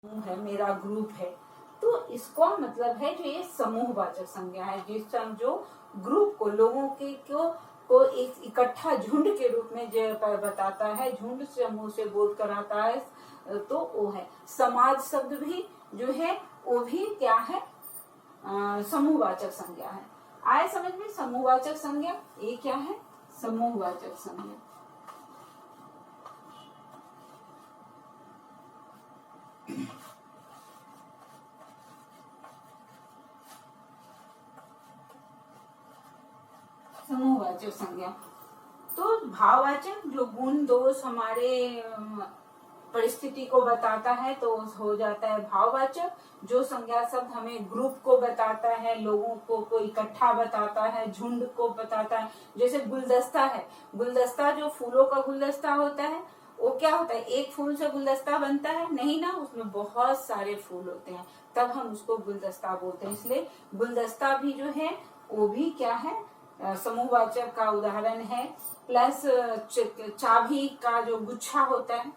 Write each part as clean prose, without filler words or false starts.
है, मेरा ग्रुप है, तो इसका मतलब है जो ये समूहवाचक संज्ञा है, जिस जो ग्रुप को, लोगों के को एक इकट्ठा झुंड के रूप में जो बताता है, झुंड समूह से बोध कराता है, तो वो है। समाज शब्द भी जो है वो भी क्या है, समूहवाचक संज्ञा है। आए समझ में? समूहवाचक संज्ञा ये क्या है? समूहवाचक संज्ञा। समूहवाचक संज्ञा तो भाववाचक जो गुण दोष हमारे परिस्थिति को बताता है तो हो जाता है भाववाचक। जो संज्ञा शब्द हमें ग्रुप को बताता है, लोगों को इकट्ठा बताता है, झुंड को बताता है। जैसे गुलदस्ता है, गुलदस्ता जो फूलों का गुलदस्ता होता है वो क्या होता है, एक फूल से गुलदस्ता बनता है नहीं ना, उसमें बहुत सारे फूल होते हैं, तब हम उसको गुलदस्ता बोलते हैं। इसलिए गुलदस्ता भी जो है वो भी क्या है, समूहवाचक का उदाहरण है। प्लस चाबी का जो गुच्छा होता है,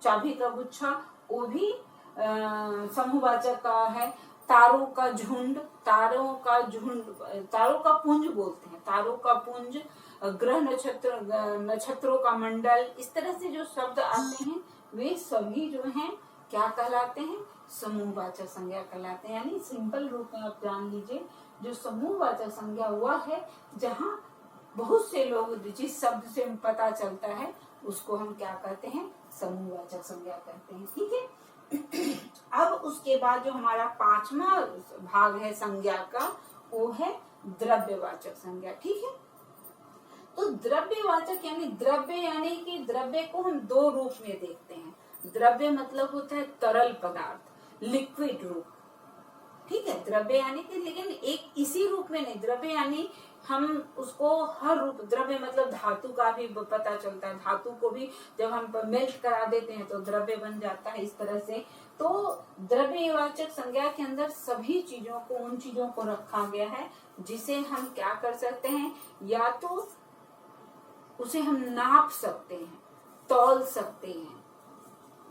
चाबी का गुच्छा, वो भी समूहवाचक का है। तारों का झुंड, तारों का पुंज बोलते हैं, तारों का पुंज, ग्रह नक्षत्रों का मंडल, इस तरह से जो शब्द आते हैं वे सभी जो हैं क्या कहलाते हैं, समूहवाचक संज्ञा कहलाते हैं। यानी सिंपल रूप में आप जान लीजिए, जो समूहवाचक संज्ञा हुआ है जहाँ बहुत से लोग जिस शब्द से पता चलता है उसको हम क्या कहते हैं, समूहवाचक संज्ञा कहते हैं। ठीक है। अब उसके बाद जो हमारा पांचवा भाग है संज्ञा का, वो है द्रव्यवाचक संज्ञा। ठीक है। तो द्रव्यवाचक यानी द्रव्य, यानी कि द्रव्य को हम दो रूप में देखते हैं। द्रव्य मतलब होता है तरल पदार्थ, लिक्विड रूप। ठीक है। द्रव्य यानी कि, लेकिन एक इसी रूप में नहीं, द्रव्य यानी हम उसको हर रूप, द्रव्य मतलब धातु का भी पता चलता है, धातु को भी जब हम मेल्ट करा देते हैं तो द्रव्य बन जाता है, इस तरह से। तो द्रव्यवाचक संज्ञा के अंदर सभी चीजों को, उन चीजों को रखा गया है जिसे हम क्या कर सकते हैं, या तो उसे हम नाप सकते हैं, तौल सकते हैं,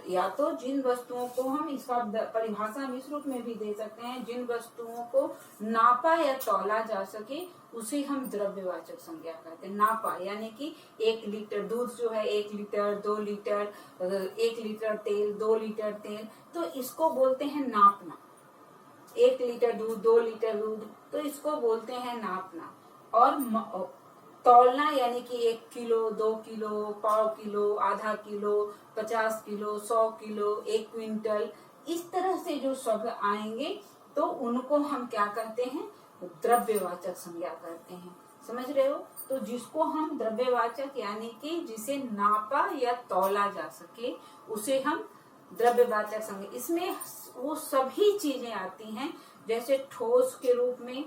या तो जिन वस्तुओं को हम, इसका परिभाषा हम इस रूप में भी दे सकते हैं, जिन वस्तुओं को नापा या तौला जा सके उसे हम द्रव्यवाचक संज्ञा कहते हैं। नापा यानी कि 1 लीटर दूध जो है 1 लीटर, 2 लीटर, 1 लीटर तेल, 2 लीटर तेल, तो इसको बोलते हैं नापना। 1 लीटर दूध, 2 लीटर दूध, तो इसको बोलते हैं नापना। और तौलना यानी कि 1 किलो, 2 किलो, पाव किलो, आधा किलो, 50 किलो, 100 किलो, 1 क्विंटल, इस तरह से जो शब्द आएंगे तो उनको हम क्या कहते हैं, द्रव्यवाचक संज्ञा कहते हैं। समझ रहे हो? तो जिसको हम द्रव्यवाचक यानी कि जिसे नापा या तौला जा सके उसे हम द्रव्यवाचक संज्ञा। इसमें वो सभी चीजें आती हैं, जैसे ठोस के रूप में,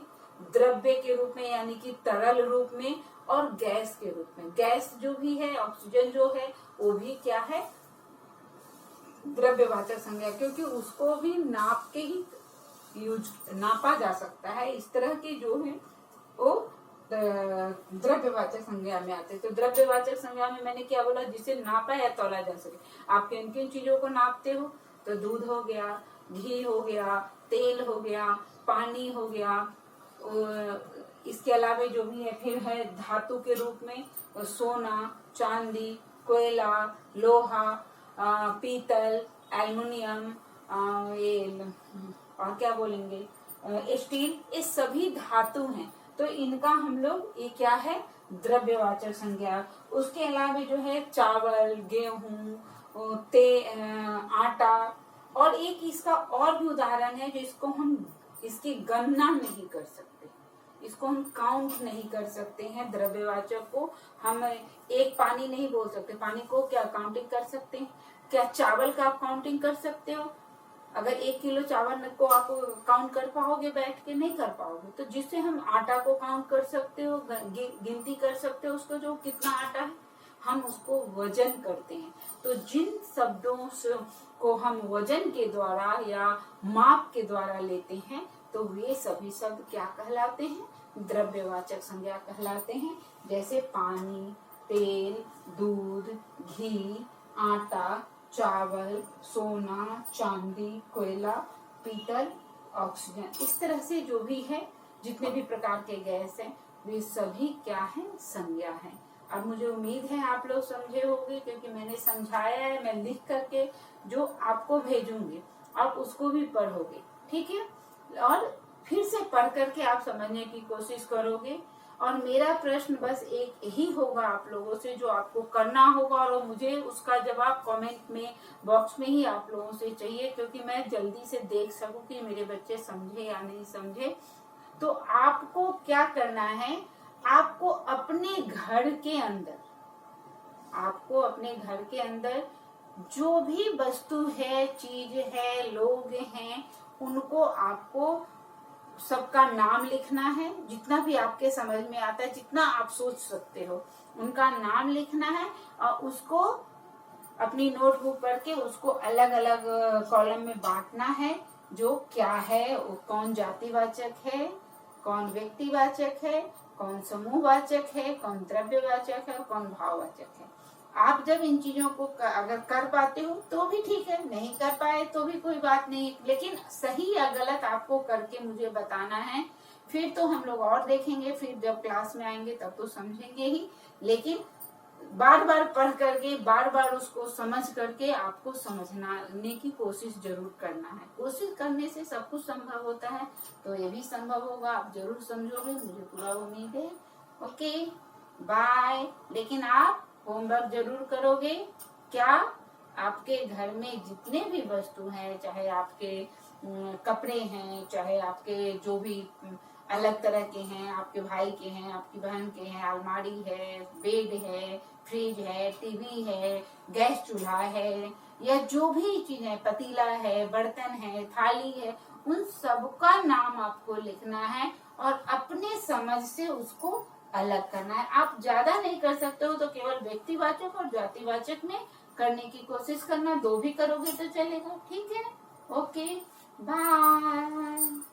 द्रव्य के रूप में यानी कि तरल रूप में, और गैस के रूप में। गैस जो भी है, ऑक्सीजन जो है, वो भी क्या है, द्रव्यवाचक संज्ञा, क्योंकि उसको भी नाप के ही नापा जा सकता है। इस तरह के जो है वो द्रव्यवाचक संज्ञा में आते हैं। तो द्रव्यवाचक संज्ञा में मैंने क्या बोला, जिसे नापा या तौला जा सके। आप किन किन चीजों को नापते हो, तो दूध हो गया, घी हो गया, तेल हो गया, पानी हो गया, इसके अलावा जो भी है, फिर है धातु के रूप में सोना, चांदी, कोयला, लोहा, पीतल, एल्युमिनियम, ये और क्या बोलेंगे, स्टील, ये सभी धातु हैं। तो इनका हम लोग, ये क्या है, द्रव्यवाचक संज्ञा। उसके अलावा जो है चावल, गेहूं, आटा, और एक इसका और भी उदाहरण है जिसको हम, इसकी गणना नहीं कर सकते, इसको हम काउंट नहीं कर सकते हैं। द्रव्यवाचक को हम एक पानी नहीं बोल सकते, पानी को क्या काउंटिंग कर सकते हैं? क्या चावल का आप काउंटिंग कर सकते हो? अगर 1 किलो चावल को आप काउंट कर पाओगे बैठ के? नहीं कर पाओगे। तो जिससे हम आटा को काउंट कर सकते हो, गिनती कर सकते हो उसको, जो कितना आटा है, हम उसको वजन करते हैं। तो जिन शब्दों को हम वजन के द्वारा या माप के द्वारा लेते हैं तो वे सभी शब्द क्या कहलाते हैं, द्रव्यवाचक संज्ञा कहलाते हैं। जैसे पानी, तेल, दूध, घी, आटा, चावल, सोना, चांदी, कोयला, पीतल, ऑक्सीजन, इस तरह से जो भी है जितने भी प्रकार के गैस हैं वे सभी क्या है, संज्ञा है। अब मुझे उम्मीद है आप लोग समझे होंगे, क्योंकि मैंने समझाया है। मैं लिख करके जो आपको भेजूंगी आप उसको भी पढ़ोगे, ठीक है, और फिर से पढ़ करके आप समझने की कोशिश करोगे। और मेरा प्रश्न बस एक ही होगा आप लोगों से, जो आपको करना होगा, और मुझे उसका जवाब कमेंट में बॉक्स में ही आप लोगों से चाहिए, क्योंकि मैं जल्दी से देख सकूं कि मेरे बच्चे समझे या नहीं समझे। तो आपको क्या करना है, आपको अपने घर के अंदर, आपको अपने घर के अंदर जो भी वस्तु है, चीज है, लोग हैं, उनको आपको सबका नाम लिखना है। जितना भी आपके समझ में आता है, जितना आप सोच सकते हो, उनका नाम लिखना है और उसको अपनी नोटबुक पढ़ के उसको अलग अलग कॉलम में बांटना है। जो क्या है, कौन जातिवाचक है, कौन व्यक्तिवाचक है, कौन समूहवाचक है, कौन द्रव्यवाचक है, कौन भाववाचक है। आप जब इन चीजों को अगर कर पाते हो तो भी ठीक है, नहीं कर पाए तो भी कोई बात नहीं, लेकिन सही या गलत आपको करके मुझे बताना है। फिर तो हम लोग और देखेंगे, फिर जब क्लास में आएंगे तब तो समझेंगे ही, लेकिन बार बार पढ़ करके, बार बार उसको समझ करके आपको समझने की कोशिश जरूर करना है। कोशिश करने से सब कुछ संभव होता है, तो ये भी संभव होगा। आप जरूर समझोगे, मुझे पूरा उम्मीद है। Okay, bye. लेकिन आप होमवर्क जरूर करोगे। क्या? आपके घर में जितने भी वस्तु हैं, चाहे आपके कपड़े हैं, चाहे आपके जो भी अलग तरह के हैं, आपके भाई के हैं, आपकी बहन के हैं, अलमारी है, बेड है, फ्रिज है, टीवी है, गैस चूल्हा है, या जो भी चीज है, पतीला है, बर्तन है, थाली है, उन सबका नाम आपको लिखना है और अपने समझ से उसको अलग करना है। आप ज्यादा नहीं कर सकते हो तो केवल व्यक्तिवाचक और जातिवाचक में करने की कोशिश करना। दो भी करोगे तो चलेगा, ठीक है। Okay, bye.